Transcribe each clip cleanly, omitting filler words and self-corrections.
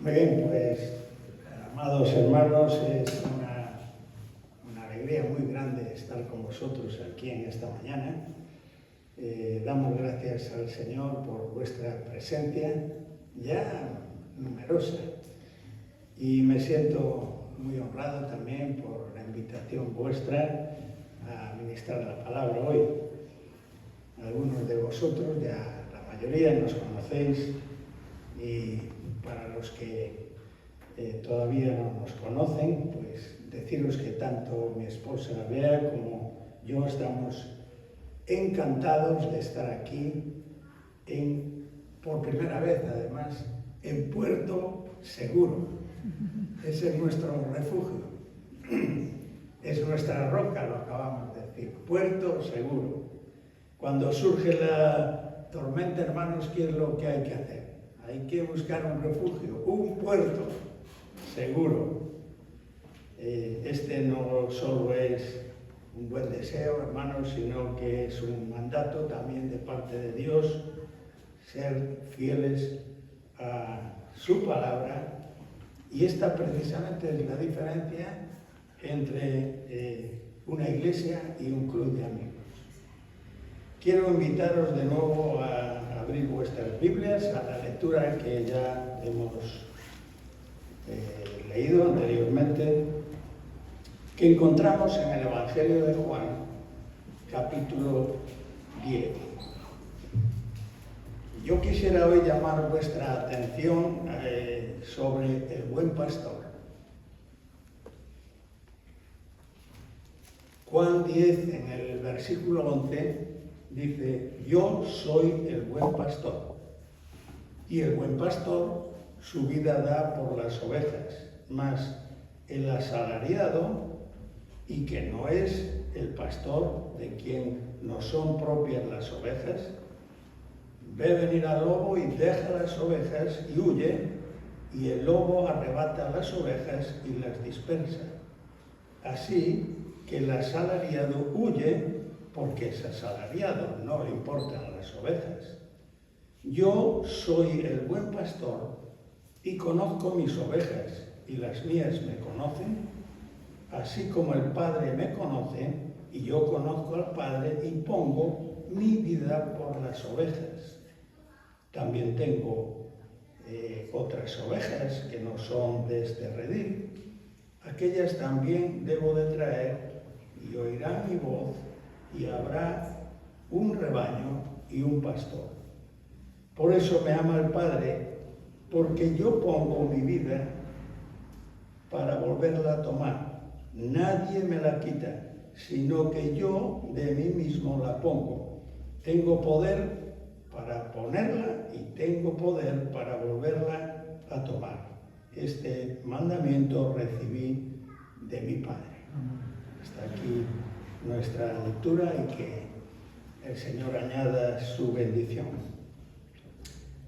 Muy bien, pues, amados hermanos, es una alegría muy grande estar con vosotros aquí en esta mañana. Damos gracias al Señor por vuestra presencia ya numerosa y me siento muy honrado también por la invitación vuestra a ministrar la palabra hoy. Algunos de vosotros, ya la mayoría, nos conocéis, y para los que todavía no nos conocen, pues deciros que tanto mi esposa Bea como yo estamos encantados de estar aquí, por primera vez además, en Puerto Seguro. Ese es nuestro refugio, es nuestra roca, lo acabamos de decir, Puerto Seguro. Cuando surge la tormenta, hermanos, ¿qué es lo que hay que hacer? Hay que buscar un refugio, un puerto seguro. Este no solo es un buen deseo, hermanos, sino que es un mandato también de parte de Dios, ser fieles a su palabra. Y esta precisamente es la diferencia entre una iglesia y un club de amigos. Quiero invitaros de nuevo a abrir vuestras Biblias a la lectura que ya hemos leído anteriormente, que encontramos en el Evangelio de Juan, capítulo 10. Yo quisiera hoy llamar vuestra atención sobre el buen pastor. Juan 10, en el versículo 11, dice: yo soy el buen pastor, y el buen pastor su vida da por las ovejas, mas el asalariado, y que no es el pastor de quien no son propias las ovejas, ve venir al lobo y deja las ovejas y huye, y el lobo arrebata las ovejas y las dispersa. Así que el asalariado huye porque es asalariado, no le importan las ovejas. Yo soy el buen pastor y conozco mis ovejas, y las mías me conocen, así como el Padre me conoce, y yo conozco al Padre y pongo mi vida por las ovejas. También tengo otras ovejas que no son de este redil. Aquellas también debo de traer, y oirán mi voz, y habrá un rebaño y un pastor. Por eso me ama el Padre, porque yo pongo mi vida para volverla a tomar. Nadie me la quita, sino que yo de mí mismo la pongo. Tengo poder para ponerla y tengo poder para volverla a tomar. Este mandamiento recibí de mi Padre. Hasta aquí nuestra lectura y que el Señor añada su bendición.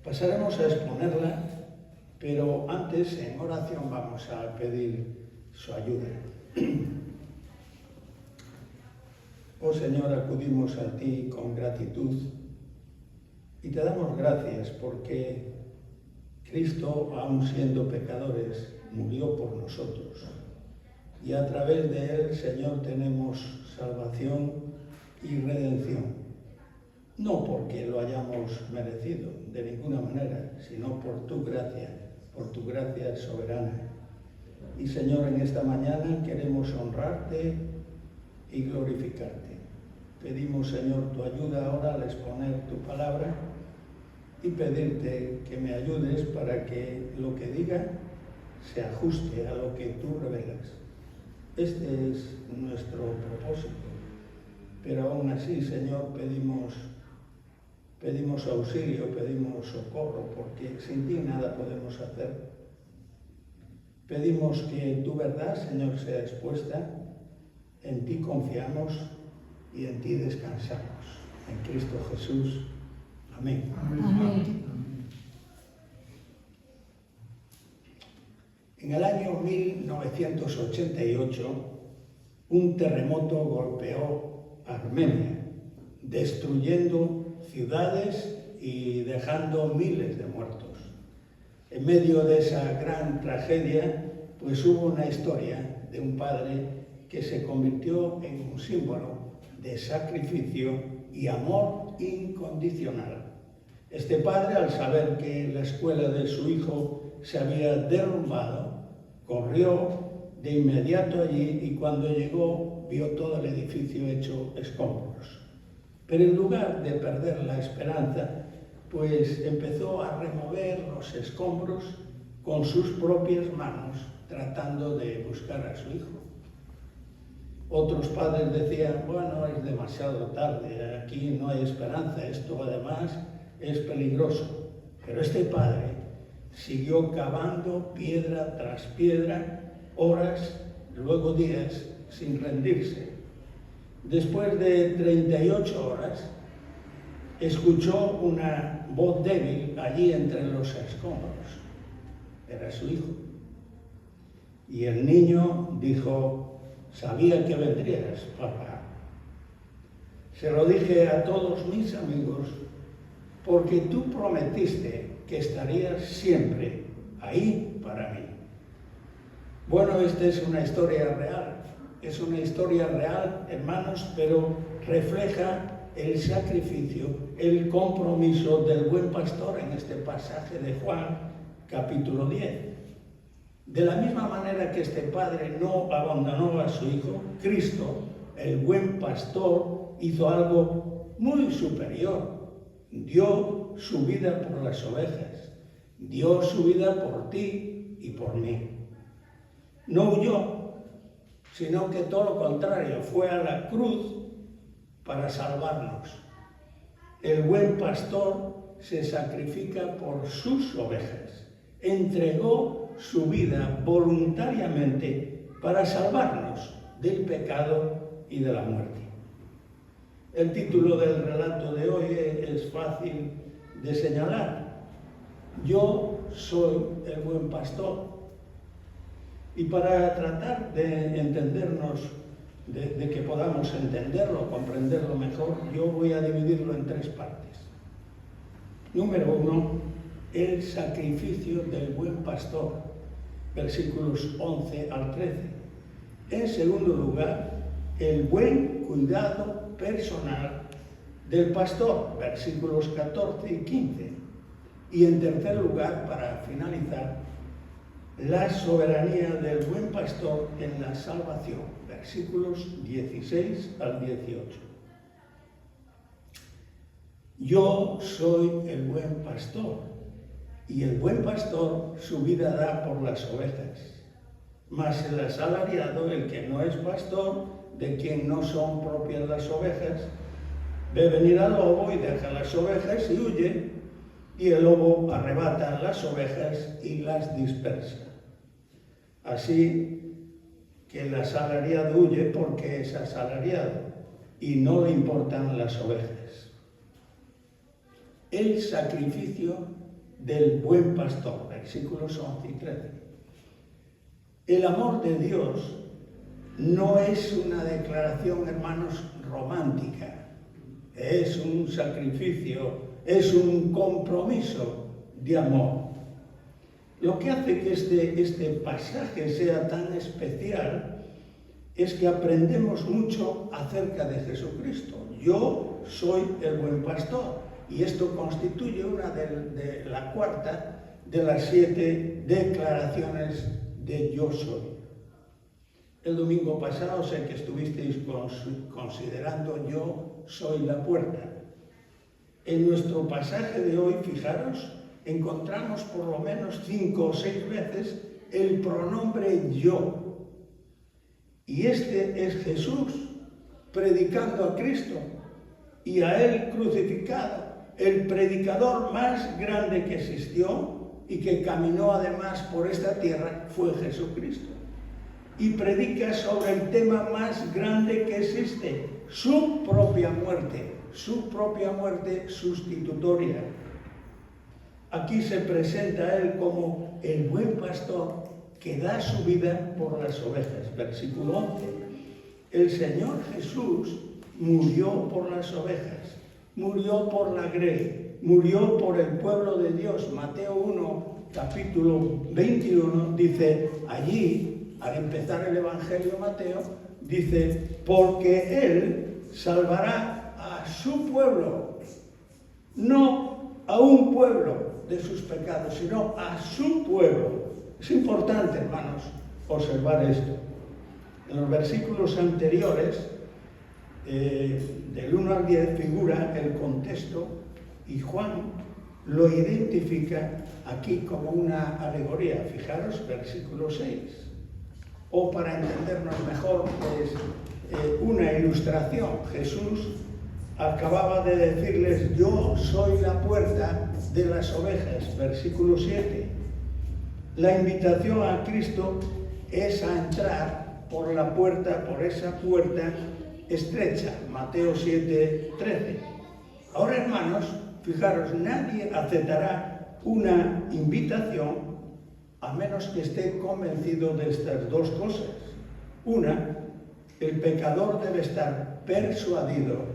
Pasaremos a exponerla, pero antes en oración vamos a pedir su ayuda. Oh Señor, acudimos a ti con gratitud y te damos gracias porque Cristo, aun siendo pecadores, murió por nosotros. Y a través de él, Señor, tenemos salvación y redención. No porque lo hayamos merecido, de ninguna manera, sino por tu gracia soberana. Y Señor, en esta mañana queremos honrarte y glorificarte. Pedimos, Señor, tu ayuda ahora al exponer tu palabra y pedirte que me ayudes para que lo que diga se ajuste a lo que tú revelas. Este es nuestro propósito, pero aún así, Señor, pedimos auxilio, pedimos socorro, porque sin ti nada podemos hacer. Pedimos que tu verdad, Señor, sea expuesta, en ti confiamos y en ti descansamos. En Cristo Jesús. Amén. Amén. En el año 1988, un terremoto golpeó Armenia, destruyendo ciudades y dejando miles de muertos. En medio de esa gran tragedia, pues hubo una historia de un padre que se convirtió en un símbolo de sacrificio y amor incondicional. Este padre, al saber que la escuela de su hijo se había derrumbado, corrió de inmediato allí y cuando llegó vio todo el edificio hecho escombros. Pero en lugar de perder la esperanza, pues empezó a remover los escombros con sus propias manos, tratando de buscar a su hijo. Otros padres decían, bueno, es demasiado tarde, aquí no hay esperanza, esto además es peligroso. Pero este padre siguió cavando piedra tras piedra, horas, luego días, sin rendirse. Después de 38 horas, escuchó una voz débil allí entre los escombros. Era su hijo. Y el niño dijo, sabía que vendrías, papá. Se lo dije a todos mis amigos porque tú prometiste que estarías siempre ahí para mí. Bueno, esta es una historia real. Es una historia real, hermanos, pero refleja el sacrificio, el compromiso del buen pastor en este pasaje de Juan, capítulo 10. De la misma manera que este padre no abandonó a su hijo, Cristo, el buen pastor, hizo algo muy superior. Dio su vida por las ovejas, dio su vida por ti y por mí. No huyó, sino que todo lo contrario, fue a la cruz para salvarnos. El buen pastor se sacrifica por sus ovejas, entregó su vida voluntariamente para salvarnos del pecado y de la muerte. El título del relato de hoy es fácil de señalar. Yo soy el buen pastor. Y para tratar de entendernos, de que podamos entenderlo, comprenderlo mejor, yo voy a dividirlo en 3 partes. Número 1, el sacrificio del buen pastor, versículos 11 al 13. En segundo lugar, el buen cuidado personal del pastor, versículos 14 y 15. Y en tercer lugar, para finalizar, la soberanía del buen pastor en la salvación, versículos 16 al 18. Yo soy el buen pastor, y el buen pastor su vida da por las ovejas. Mas el asalariado, el que no es pastor, de quien no son propias las ovejas, ve venir al lobo y deja las ovejas y huye, y el lobo arrebata las ovejas y las dispersa. Así que el asalariado huye porque es asalariado y no le importan las ovejas. El sacrificio del buen pastor, versículos 11 y 13. El amor de Dios no es una declaración, hermanos, romántica. Es un sacrificio, es un compromiso de amor. Lo que hace que este pasaje sea tan especial es que aprendemos mucho acerca de Jesucristo. Yo soy el buen pastor, y esto constituye una de la cuarta de las 7 declaraciones de yo soy. El domingo pasado sé que estuvisteis considerando yo soy la puerta. En nuestro pasaje de hoy, fijaros, encontramos por lo menos 5 o 6 veces el pronombre yo. Y este es Jesús predicando a Cristo y a Él crucificado, el predicador más grande que existió y que caminó además por esta tierra fue Jesucristo. Y predica sobre el tema más grande que existe, su propia muerte sustitutoria. Aquí se presenta a Él como el buen pastor que da su vida por las ovejas. Versículo 11. El Señor Jesús murió por las ovejas, murió por la grey, murió por el pueblo de Dios. Mateo 1, capítulo 21, dice allí, al empezar el Evangelio de Mateo, dice, porque Él salvará a su pueblo, no a un pueblo de sus pecados, sino a su pueblo. Es importante, hermanos, observar esto. En los versículos anteriores, del 1 al 10, figura el contexto y Juan lo identifica aquí como una alegoría. Fijaros, versículo 6. O para entendernos mejor, es una ilustración. Jesús acababa de decirles, yo soy la puerta de las ovejas, versículo 7. La invitación a Cristo es a entrar por la puerta, por esa puerta estrecha, Mateo 7:13. Ahora, hermanos, fijaros, nadie aceptará una invitación a menos que esté convencido de estas dos cosas. Una, el pecador debe estar persuadido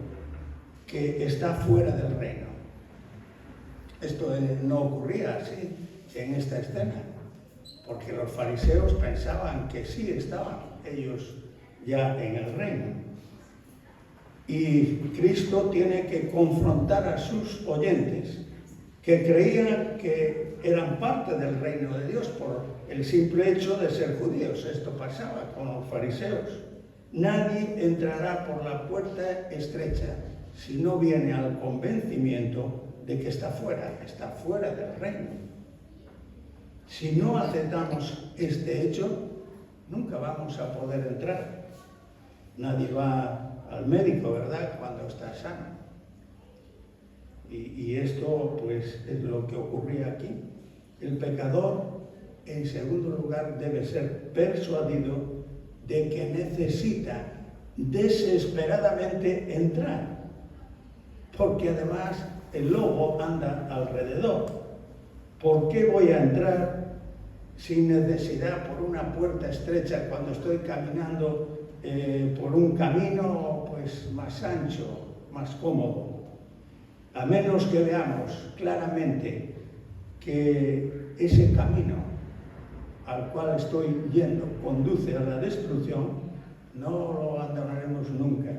que está fuera del reino. Esto no ocurría así en esta escena, porque los fariseos pensaban que sí estaban ellos ya en el reino. Y Cristo tiene que confrontar a sus oyentes que creían que eran parte del reino de Dios por el simple hecho de ser judíos. Esto pasaba con los fariseos. Nadie entrará por la puerta estrecha si no viene al convencimiento de que está fuera del reino. Si no aceptamos este hecho, nunca vamos a poder entrar. Nadie va al médico, ¿verdad?, cuando está sano. Y esto, pues, es lo que ocurría aquí. El pecador, en segundo lugar, debe ser persuadido de que necesita desesperadamente entrar, porque además el lobo anda alrededor. ¿Por qué voy a entrar sin necesidad por una puerta estrecha cuando estoy caminando por un camino pues más ancho, más cómodo? A menos que veamos claramente que ese camino al cual estoy yendo conduce a la destrucción, no lo abandonaremos nunca.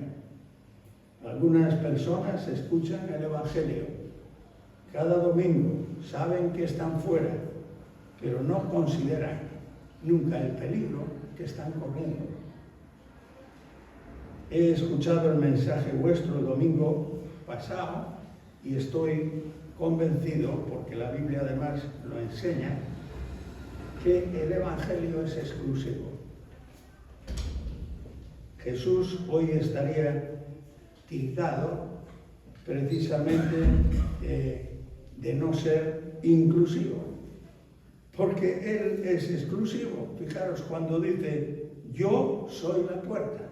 Algunas personas escuchan el Evangelio cada domingo, saben que están fuera, pero no consideran nunca el peligro que están corriendo. He escuchado el mensaje vuestro el domingo pasado y estoy convencido, porque la Biblia además lo enseña, que el Evangelio es exclusivo. Jesús hoy estaría tildado precisamente de no ser inclusivo, porque Él es exclusivo. Fijaros cuando dice, yo soy la puerta.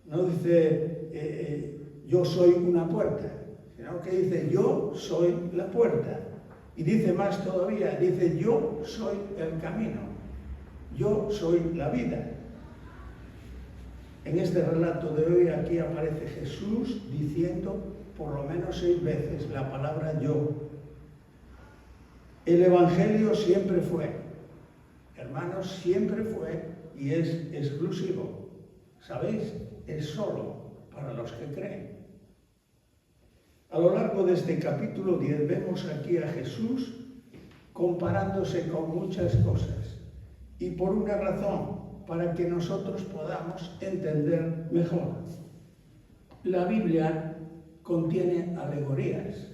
No dice, yo soy una puerta, sino que dice, yo soy la puerta. Y dice más todavía, dice, yo soy el camino, yo soy la vida. En este relato de hoy aquí aparece Jesús diciendo por lo menos 6 veces la palabra yo. El Evangelio siempre fue, hermanos, siempre fue y es exclusivo. ¿Sabéis? Es solo para los que creen. A lo largo de este capítulo 10 vemos aquí a Jesús comparándose con muchas cosas. Y por una razón, para que nosotros podamos entender mejor. La Biblia contiene alegorías,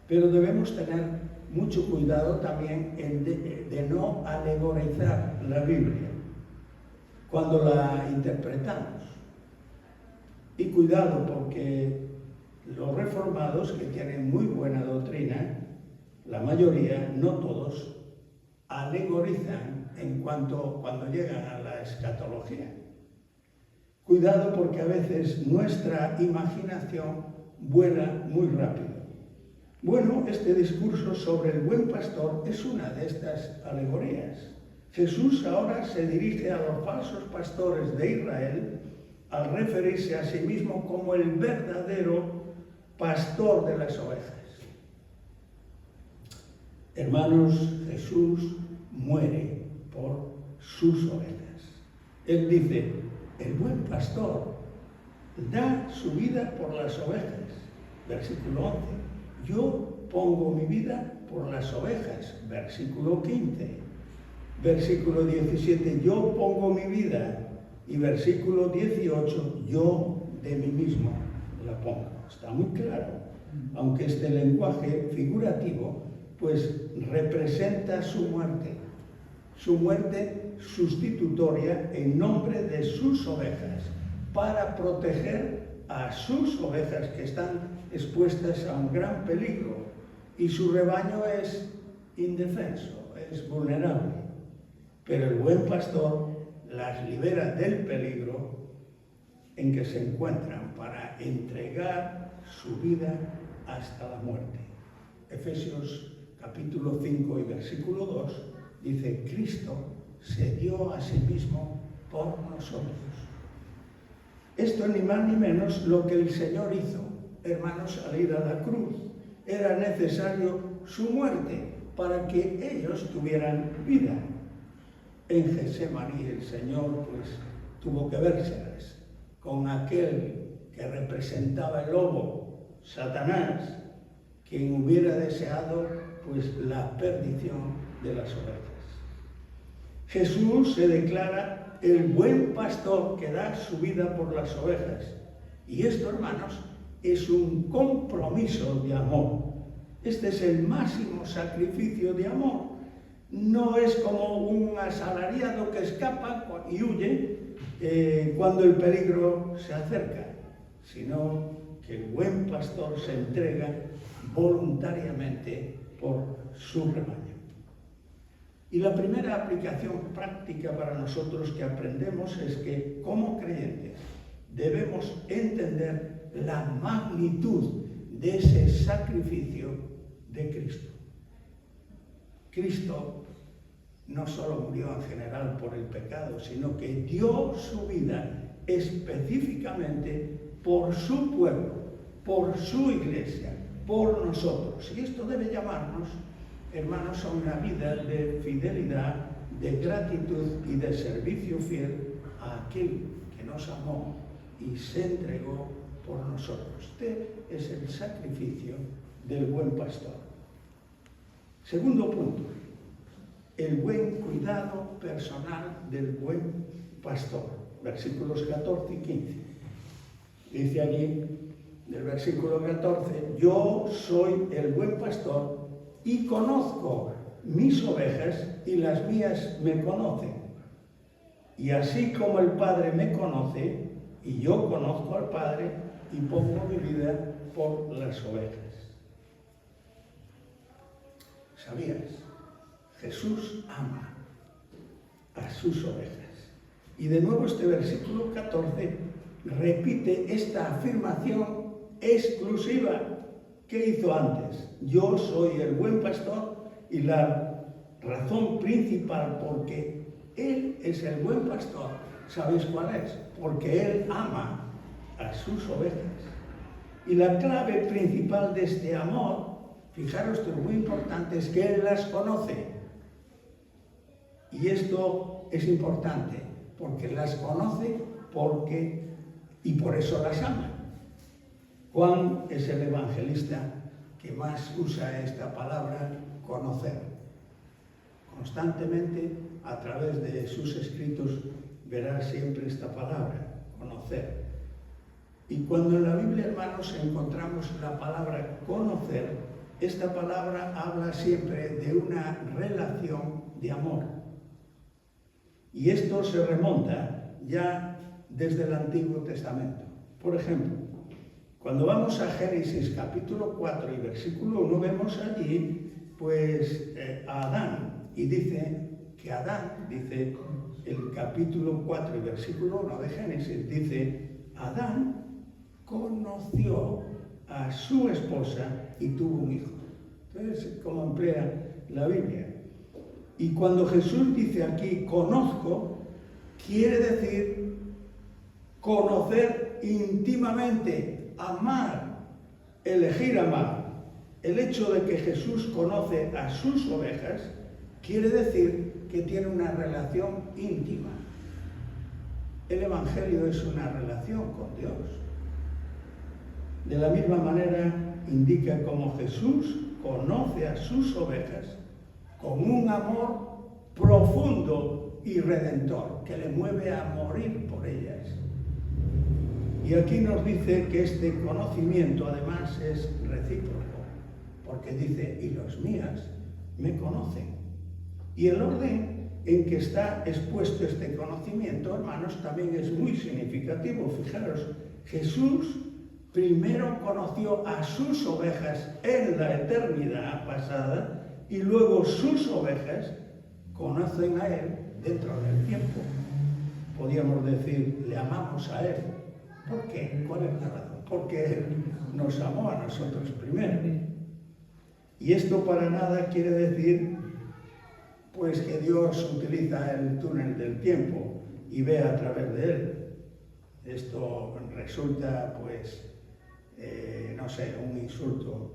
pero debemos tener mucho cuidado también de no alegorizar la Biblia cuando la interpretamos. Y cuidado, porque los reformados, que tienen muy buena doctrina, la mayoría, no todos, alegorizan cuando llegan a la escatología. Cuidado, porque a veces nuestra imaginación vuela muy rápido. Bueno, este discurso sobre el buen pastor es una de estas alegorías. Jesús ahora se dirige a los falsos pastores de Israel al referirse a sí mismo como el verdadero pastor de las ovejas. Hermanos, Jesús muere por sus ovejas. Él dice, el buen pastor da su vida por las ovejas. Versículo 11. Yo pongo mi vida por las ovejas. Versículo 15. Versículo 17. Yo pongo mi vida. Y versículo 18. Yo de mí mismo la pongo. Está muy claro. Aunque este lenguaje figurativo pues representa su muerte sustitutoria en nombre de sus ovejas, para proteger a sus ovejas que están expuestas a un gran peligro, y su rebaño es indefenso, es vulnerable. Pero el buen pastor las libera del peligro en que se encuentran para entregar su vida hasta la muerte. Efesios capítulo 5 y versículo 2 dice, Cristo se dio a sí mismo por nosotros. Esto ni más ni menos lo que el Señor hizo, hermanos, al ir a la cruz. Era necesario su muerte para que ellos tuvieran vida. En Getsemaní el Señor pues tuvo que vérselas con aquel que representaba el lobo, Satanás, quien hubiera deseado pues la perdición de las ovejas. Jesús se declara el buen pastor que da su vida por las ovejas. Y esto, hermanos, es un compromiso de amor. Este es el máximo sacrificio de amor. No es como un asalariado que escapa y huye cuando el peligro se acerca, sino que el buen pastor se entrega voluntariamente por su rebaño. Y la primera aplicación práctica para nosotros que aprendemos es que, como creyentes, debemos entender la magnitud de ese sacrificio de Cristo. Cristo no solo murió en general por el pecado, sino que dio su vida específicamente por su pueblo, por su iglesia, por nosotros. Y esto debe llamarnos, hermanos, a una vida de fidelidad, de gratitud y de servicio fiel a aquel que nos amó y se entregó por nosotros. Este es el sacrificio del buen pastor. Segundo punto, el buen cuidado personal del buen pastor. Versículos 14 y 15. Dice allí, del versículo 14, yo soy el buen pastor y conozco mis ovejas y las mías me conocen. Y así como el Padre me conoce y yo conozco al Padre y pongo mi vida por las ovejas. ¿Sabías? Jesús ama a sus ovejas. Y de nuevo este versículo 14 repite esta afirmación exclusiva que hizo antes. Yo soy el buen pastor, y la razón principal porque Él es el buen pastor, ¿sabéis cuál es? Porque Él ama a sus ovejas. Y la clave principal de este amor, fijaros que es muy importante, es que Él las conoce. Y esto es importante, porque las conoce y por eso las ama. Juan es el evangelista que más usa esta palabra, conocer. Constantemente, a través de sus escritos, verás siempre esta palabra, conocer. Y cuando en la Biblia, hermanos, encontramos la palabra conocer, esta palabra habla siempre de una relación de amor. Y esto se remonta ya desde el Antiguo Testamento. Por ejemplo, cuando vamos a Génesis capítulo 4 y versículo 1, vemos allí a Adán. Y dice que Adán, dice el capítulo 4 y versículo 1 de Génesis, dice, Adán conoció a su esposa y tuvo un hijo. Entonces, ¿cómo emplea la Biblia? Y cuando Jesús dice aquí, conozco, quiere decir conocer íntimamente, amar, elegir amar. El hecho de que Jesús conoce a sus ovejas quiere decir que tiene una relación íntima. El Evangelio es una relación con Dios. De la misma manera indica cómo Jesús conoce a sus ovejas con un amor profundo y redentor que le mueve a morir por ellas. Y aquí nos dice que este conocimiento además es recíproco, porque dice, y los mías me conocen. Y el orden en que está expuesto este conocimiento, hermanos, también es muy significativo. Fijaros, Jesús primero conoció a sus ovejas en la eternidad pasada y luego sus ovejas conocen a Él dentro del tiempo. Podríamos decir, le amamos a Él. ¿Por qué? ¿Cuál es la razón? Porque Él nos amó a nosotros primero. Y esto para nada quiere decir pues que Dios utiliza el túnel del tiempo y ve a través de él. Esto resulta, pues, no sé, un insulto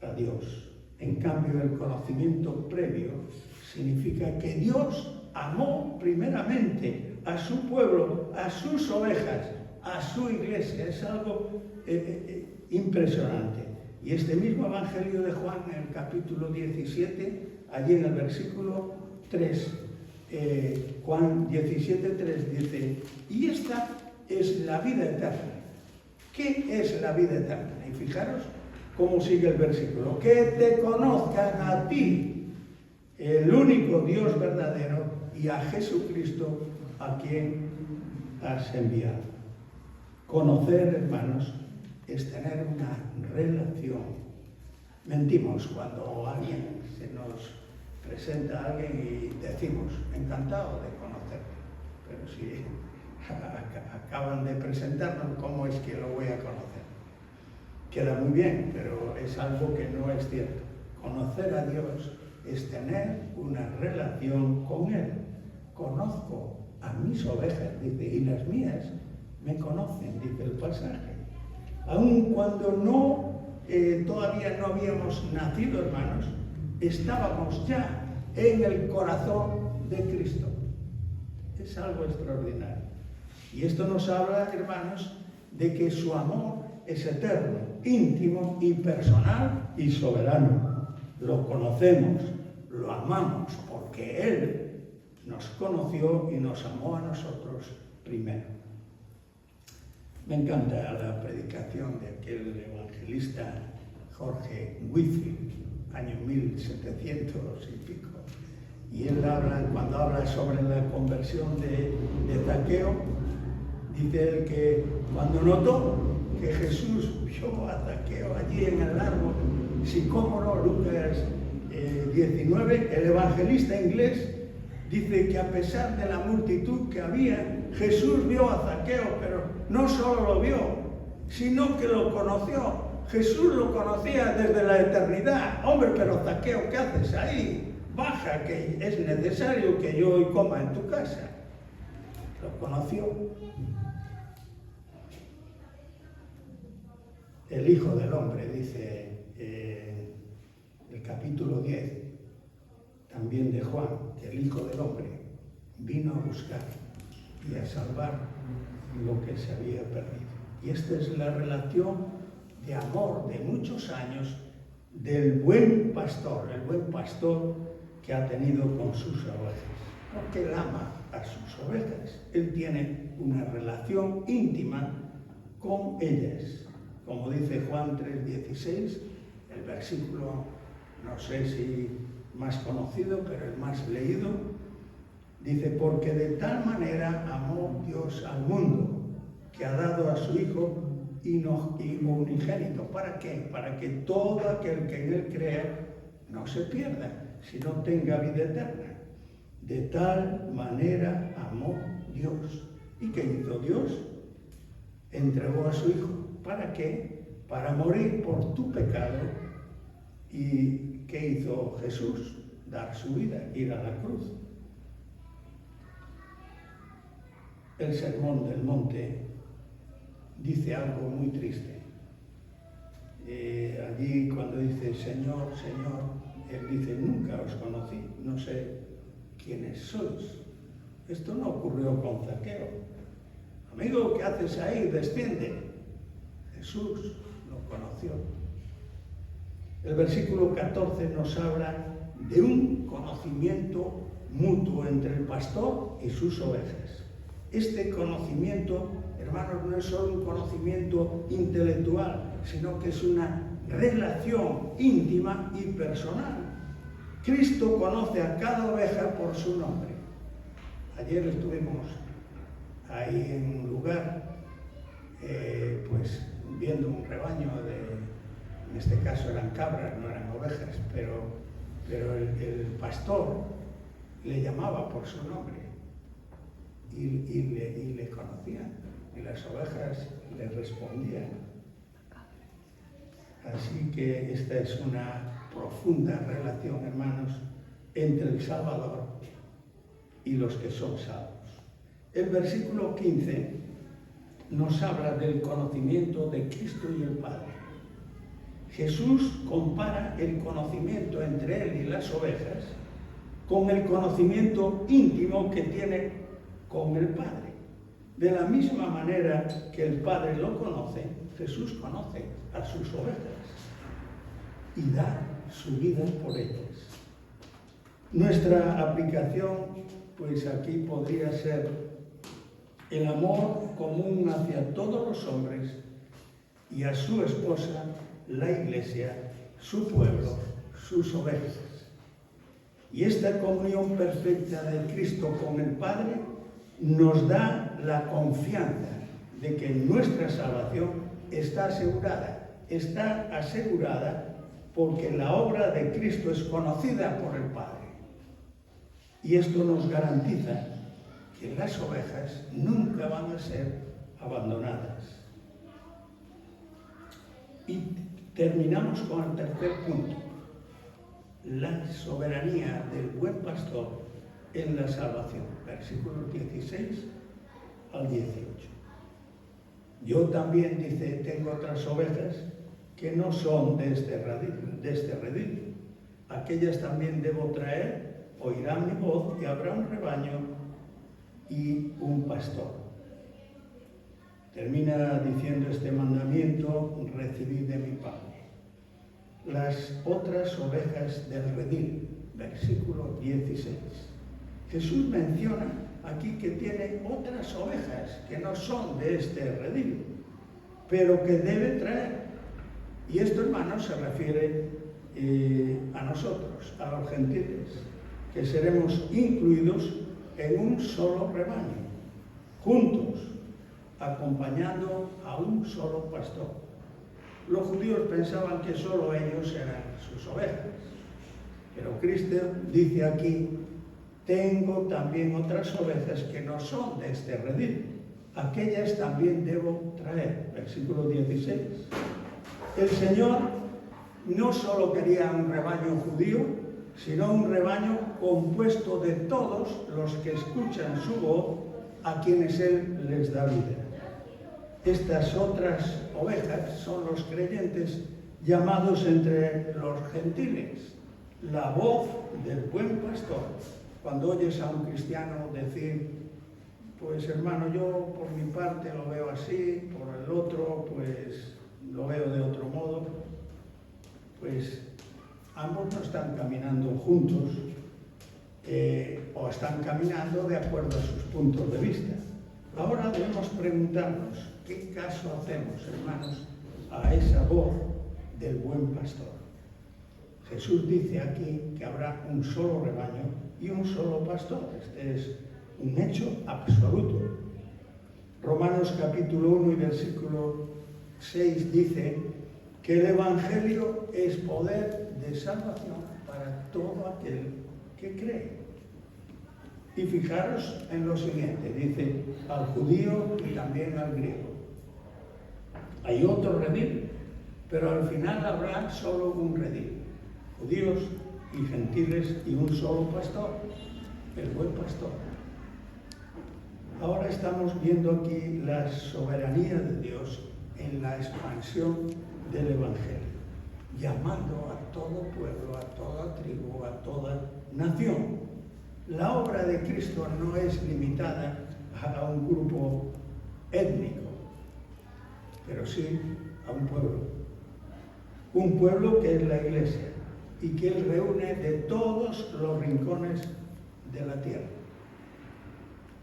a Dios. En cambio, el conocimiento previo significa que Dios amó primeramente a su pueblo, a sus ovejas, a su iglesia. Es algo impresionante. Y este mismo Evangelio de Juan, en el capítulo 17, allí en el versículo 3, Juan 17:3 dice, y esta es la vida eterna. ¿Qué es la vida eterna? Y fijaros cómo sigue el versículo. Que te conozcan a ti, el único Dios verdadero, y a Jesucristo, a quien has enviado. Conocer, hermanos, es tener una relación. Mentimos cuando alguien se nos presenta a alguien y decimos, encantado de conocerte. Pero si acaban de presentarnos, ¿cómo es que lo voy a conocer? Queda muy bien, pero es algo que no es cierto. Conocer a Dios es tener una relación con Él. Conozco a mis ovejas, dice, y las mías me conocen, dice el pasaje. Aun cuando todavía no habíamos nacido, hermanos, estábamos ya en el corazón de Cristo. Es algo extraordinario. Y esto nos habla, hermanos, de que su amor es eterno, íntimo y personal y soberano. Lo conocemos, lo amamos, porque Él nos conoció y nos amó a nosotros primero. Me encanta la predicación de aquel evangelista Jorge Whitfield, año 1700 y pico. Y él cuando habla sobre la conversión de Zaqueo, dice él que cuando notó que Jesús vio a Zaqueo allí en el árbol sicómoro, Lucas 19, el evangelista inglés dice que a pesar de la multitud que había, Jesús vio a Zaqueo, pero no solo lo vio, sino que lo conoció. Jesús lo conocía desde la eternidad. Hombre, pero Zaqueo, ¿qué haces ahí? Baja, que es necesario que yo hoy coma en tu casa. Lo conoció. El Hijo del Hombre, dice el capítulo 10, también de Juan, que el Hijo del Hombre vino a buscar y a salvar lo que se había perdido. Y esta es la relación de amor de muchos años del buen pastor, el buen pastor que ha tenido con sus ovejas, porque él ama a sus ovejas. Él tiene una relación íntima con ellas. Como dice Juan 3:16, el versículo, no sé si más conocido, pero el más leído, dice, porque de tal manera amó Dios al mundo, que ha dado a su Hijo unigénito. ¿Para qué? Para que todo aquel que en Él crea no se pierda, sino tenga vida eterna. De tal manera amó Dios. ¿Y qué hizo Dios? Entregó a su Hijo. ¿Para qué? Para morir por tu pecado. ¿Y qué hizo Jesús? Dar su vida, ir a la cruz. El Sermón del Monte dice algo muy triste. allí cuando dice Señor, Señor, él dice nunca os conocí, no sé quiénes sois. Esto no ocurrió con Zaqueo. Amigo, ¿qué haces ahí? Desciende. Jesús lo conoció. El versículo 14 nos habla de un conocimiento mutuo entre el pastor y sus ovejas. Este conocimiento, hermanos, no es solo un conocimiento intelectual, sino que es una relación íntima y personal. Cristo conoce a cada oveja por su nombre. Ayer estuvimos ahí en un lugar, pues viendo un rebaño en este caso eran cabras, no eran ovejas, pero el pastor le llamaba por su nombre y le conocían, y las ovejas le respondían. Así que esta es una profunda relación, hermanos, entre el Salvador y los que son salvos. El versículo 15 nos habla del conocimiento de Cristo y el Padre. Jesús compara el conocimiento entre él y las ovejas con el conocimiento íntimo que tiene con el Padre. De la misma manera que el Padre lo conoce, Jesús conoce a sus ovejas y da su vida por ellas. Nuestra aplicación, pues aquí podría ser el amor común hacia todos los hombres y a su esposa, la Iglesia, su pueblo, sus ovejas. Y esta comunión perfecta de Cristo con el Padre nos da la confianza de que nuestra salvación está asegurada porque la obra de Cristo es conocida por el Padre. Y esto nos garantiza que las ovejas nunca van a ser abandonadas. Y terminamos con el tercer punto, la soberanía del buen pastor en la salvación, versículos 16 al 18. Yo también, dice, tengo otras ovejas que no son de este redil. Aquellas también debo traer, oirán mi voz y habrá un rebaño y un pastor. Termina diciendo este mandamiento, recibid de mi Padre. Las otras ovejas del redil, versículo 16. Jesús menciona aquí que tiene otras ovejas que no son de este redil, pero que debe traer. Y esto, hermanos, se refiere a nosotros, a los gentiles, que seremos incluidos en un solo rebaño, juntos, acompañando a un solo pastor. Los judíos pensaban que solo ellos eran sus ovejas, pero Cristo dice aquí, tengo también otras ovejas que no son de este redil, aquellas también debo traer. Versículo 16. El Señor no solo quería un rebaño judío, sino un rebaño compuesto de todos los que escuchan su voz, a quienes Él les da vida. Estas otras ovejas son los creyentes llamados entre los gentiles, la voz del buen pastor. Cuando oyes a un cristiano decir, pues hermano, yo por mi parte lo veo así, por el otro pues lo veo de otro modo, pues ambos no están caminando juntos o están caminando de acuerdo a sus puntos de vista. Ahora debemos preguntarnos, ¿qué caso hacemos, hermanos, a esa voz del buen pastor? Jesús dice aquí que habrá un solo rebaño y un solo pastor. Este es un hecho absoluto. Romanos capítulo 1 y versículo 6 dice que el Evangelio es poder de salvación para todo aquel que cree. Y fijaros en lo siguiente, dice al judío y también al griego. Hay otro redil, pero al final habrá solo un redil. Judíos y gentiles y un solo pastor, el buen pastor. Ahora estamos viendo aquí la soberanía de Dios en la expansión del Evangelio. llamando a todo pueblo, a toda tribu, a toda nación. La obra de Cristo no es limitada a un grupo étnico, pero sí a un pueblo. Un pueblo que es la Iglesia y que Él reúne de todos los rincones de la tierra.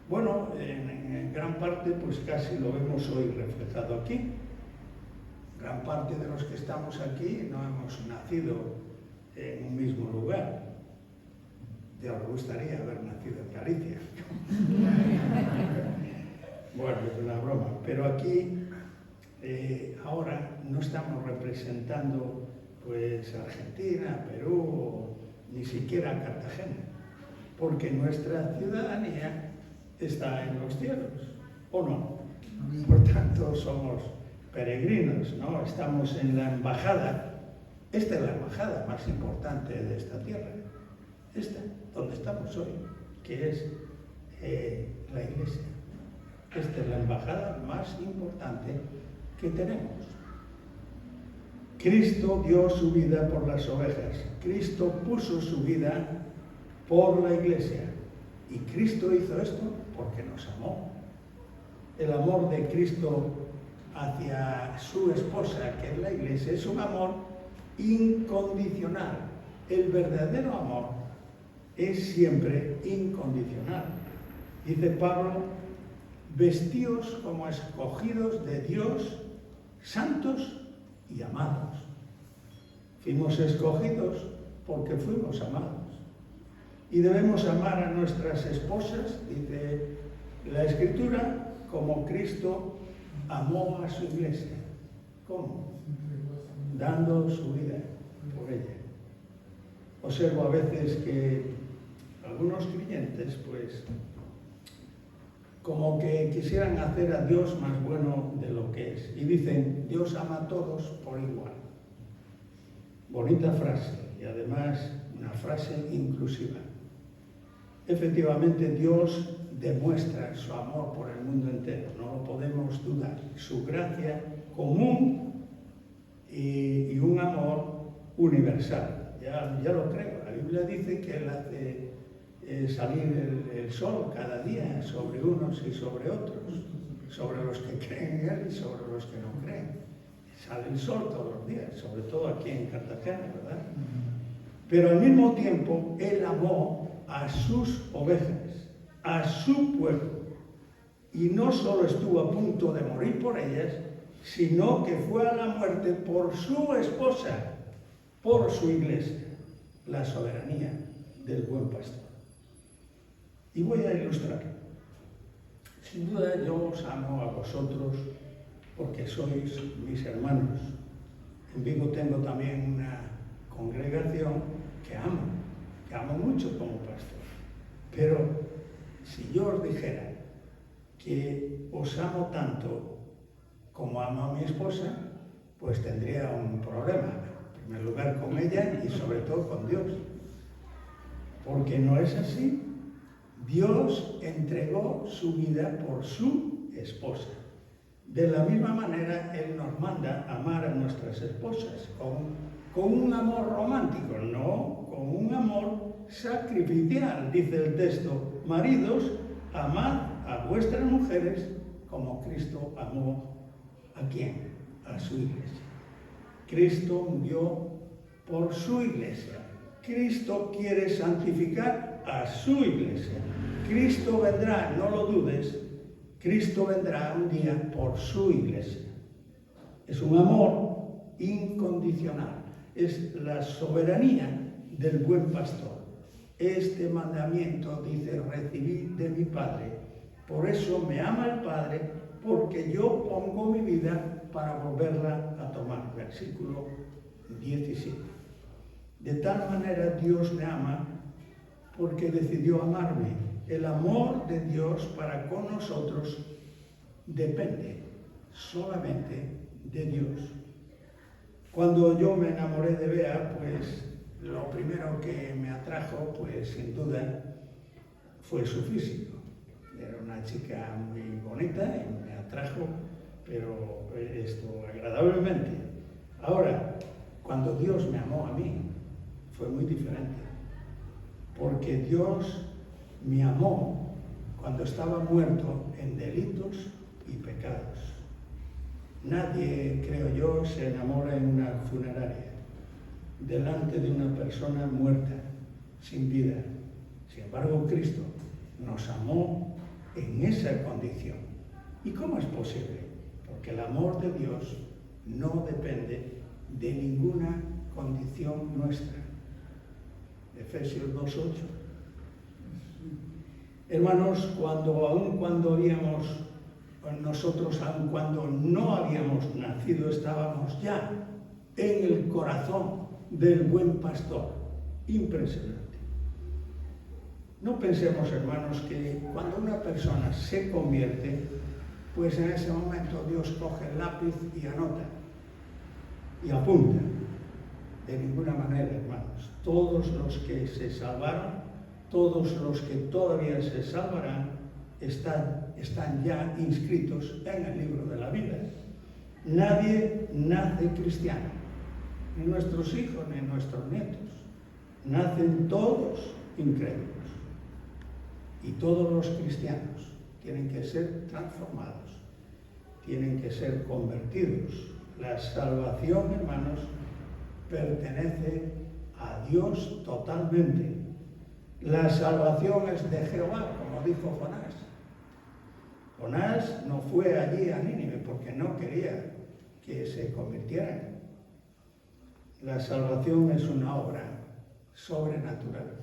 Bueno, en gran parte, pues casi lo vemos hoy reflejado aquí. Gran parte de los que estamos aquí no hemos nacido en un mismo lugar. Ya me gustaría haber nacido en Galicia. Bueno, es una broma. Pero aquí, ahora, no estamos representando pues Argentina, Perú, ni siquiera Cartagena, porque nuestra ciudadanía está en los cielos, ¿o no? Por tanto, somos peregrinos, ¿no? Estamos en la embajada. Esta es la embajada más importante de esta tierra. Esta, donde estamos hoy, que es la Iglesia. Esta es la embajada más importante que tenemos. Cristo dio su vida por las ovejas. Cristo puso su vida por la Iglesia. Y Cristo hizo esto porque nos amó. El amor de Cristo hacia su esposa, que es la Iglesia, es un amor incondicional. El verdadero amor es siempre incondicional. Dice Pablo, vestíos como escogidos de Dios, santos y amados. Fuimos escogidos porque fuimos amados. Y debemos amar a nuestras esposas, dice la Escritura, como Cristo amó a su Iglesia. ¿Cómo? Dando su vida por ella. Observo a veces que algunos creyentes, pues, como que quisieran hacer a Dios más bueno de lo que es. Y dicen, Dios ama a todos por igual. Bonita frase, y además una frase inclusiva. Efectivamente, Dios demuestra su amor por el mundo entero, no lo podemos dudar. Su gracia común y un amor universal. Ya lo creo. La Biblia dice que Él hace salir el sol cada día sobre unos y sobre otros, sobre los que creen en Él y sobre los que no creen. Sale el sol todos los días, sobre todo aquí en Cartagena, ¿verdad? Pero al mismo tiempo, Él amó a sus ovejas, a su pueblo, y no solo estuvo a punto de morir por ellas, sino que fue a la muerte por su esposa, por su Iglesia, la soberanía del buen pastor. Y voy a ilustrar. Sin duda yo os amo a vosotros porque sois mis hermanos. En Vigo tengo también una congregación que amo mucho como pastor. Pero si yo os dijera que os amo tanto como amo a mi esposa, pues tendría un problema. En primer lugar con ella y sobre todo con Dios. Porque no es así. Dios entregó su vida por su esposa. De la misma manera, Él nos manda amar a nuestras esposas con un amor romántico, no con un amor sacrificial. Dice el texto, maridos, amad a vuestras mujeres como Cristo amó ¿a quién? A su Iglesia. Cristo murió por su Iglesia. Cristo quiere santificar a su Iglesia. Cristo vendrá, no lo dudes, Cristo vendrá un día por su Iglesia. Es un amor incondicional. Es la soberanía del buen pastor. Este mandamiento, dice, recibí de mi Padre. Por eso me ama el Padre, porque yo pongo mi vida para volverla a tomar. Versículo 17. De tal manera Dios me ama porque decidió amarme. El amor de Dios para con nosotros depende solamente de Dios. Cuando yo me enamoré de Bea, pues lo primero que me atrajo, pues sin duda, fue su físico. Era una chica muy bonita y me atrajo, pero agradablemente. Ahora, Cuando Dios me amó a mí, fue muy diferente. Porque Dios me amó cuando estaba muerto en delitos y pecados. Nadie, creo yo, se enamora en una funeraria, delante de una persona muerta, sin vida. Sin embargo, Cristo nos amó en esa condición. ¿Y cómo es posible? Porque el amor de Dios no depende de ninguna condición nuestra. Efesios 2:8. Hermanos, aun cuando no habíamos nacido, estábamos ya en el corazón del buen pastor. Impresionante. No pensemos, hermanos, que cuando una persona se convierte, pues en ese momento Dios coge el lápiz y anota y apunta. De ninguna manera, hermanos. Todos los que se salvaron, todos los que todavía se salvarán, están ya inscritos en el libro de la vida. Nadie nace cristiano, ni nuestros hijos ni nuestros nietos. Nacen todos incrédulos. Y todos los cristianos tienen que ser transformados, tienen que ser convertidos. La salvación, hermanos, pertenece a Dios totalmente. La salvación es de Jehová, como dijo Jonás. Jonás no fue allí a Nínive porque no quería que se convirtieran. La salvación es una obra sobrenatural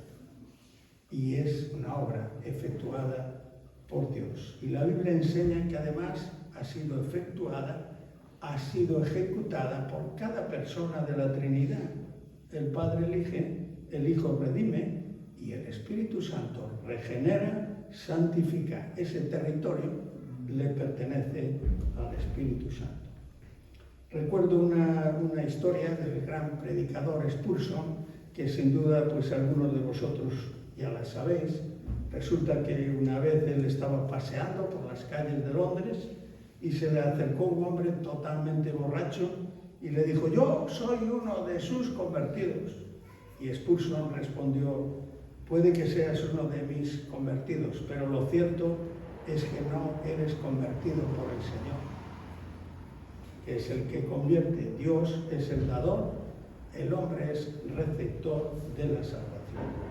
y es una obra efectuada por Dios. Y la Biblia enseña que además ha sido efectuada, ha sido ejecutada por cada persona de la Trinidad. El Padre elige, el Hijo redime y el Espíritu Santo regenera, santifica. Ese territorio le pertenece al Espíritu Santo. Recuerdo una historia del gran predicador Spurgeon, que sin duda pues algunos de vosotros ya la sabéis. Resulta que una vez él estaba paseando por las calles de Londres y se le acercó un hombre totalmente borracho y le dijo: yo soy uno de sus convertidos. Y Spurgeon respondió: puede que seas uno de mis convertidos, pero lo cierto es que no eres convertido por el Señor, que es el que convierte. Dios es el dador, el hombre es receptor de la salvación.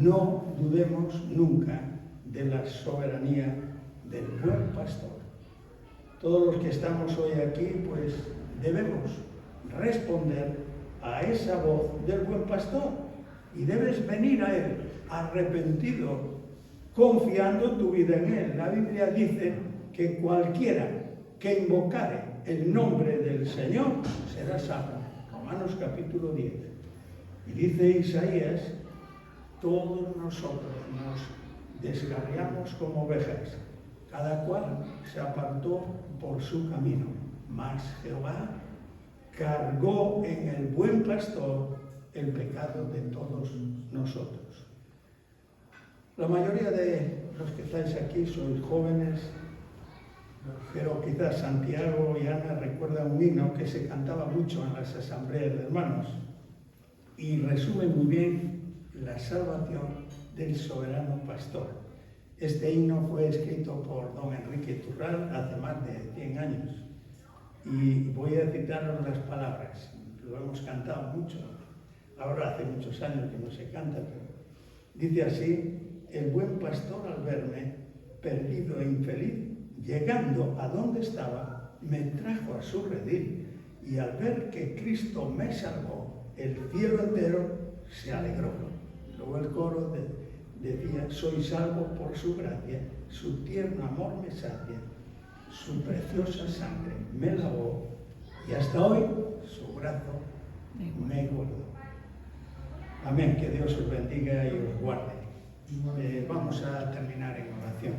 No dudemos nunca de la soberanía del buen pastor. Todos los que estamos hoy aquí, pues debemos responder a esa voz del buen pastor y debes venir a él arrepentido, confiando tu vida en él. La Biblia dice que cualquiera que invocare el nombre del Señor será salvo. Romanos capítulo 10. Y dice Isaías: todos nosotros nos descarriamos como ovejas, cada cual se apartó por su camino, mas Jehová cargó en el buen pastor el pecado de todos nosotros. La mayoría de los que estáis aquí sois jóvenes, pero quizás Santiago y Ana recuerdan un himno que se cantaba mucho en las asambleas de hermanos y resume muy bien la salvación del soberano pastor. Este himno fue escrito por don Enrique Turral hace más de 100 años y voy a citaros las palabras. Lo hemos cantado mucho, ahora hace muchos años que no se canta, pero dice así: el buen pastor al verme perdido e infeliz, llegando a donde estaba, me trajo a su redil, y al ver que Cristo me salvó, el cielo entero se alegró. Luego el coro decía: soy salvo por su gracia, su tierno amor me sacia, su preciosa sangre me lavó, y hasta hoy su brazo me guardó. Amén, que Dios os bendiga y os guarde. Vamos a terminar en oración.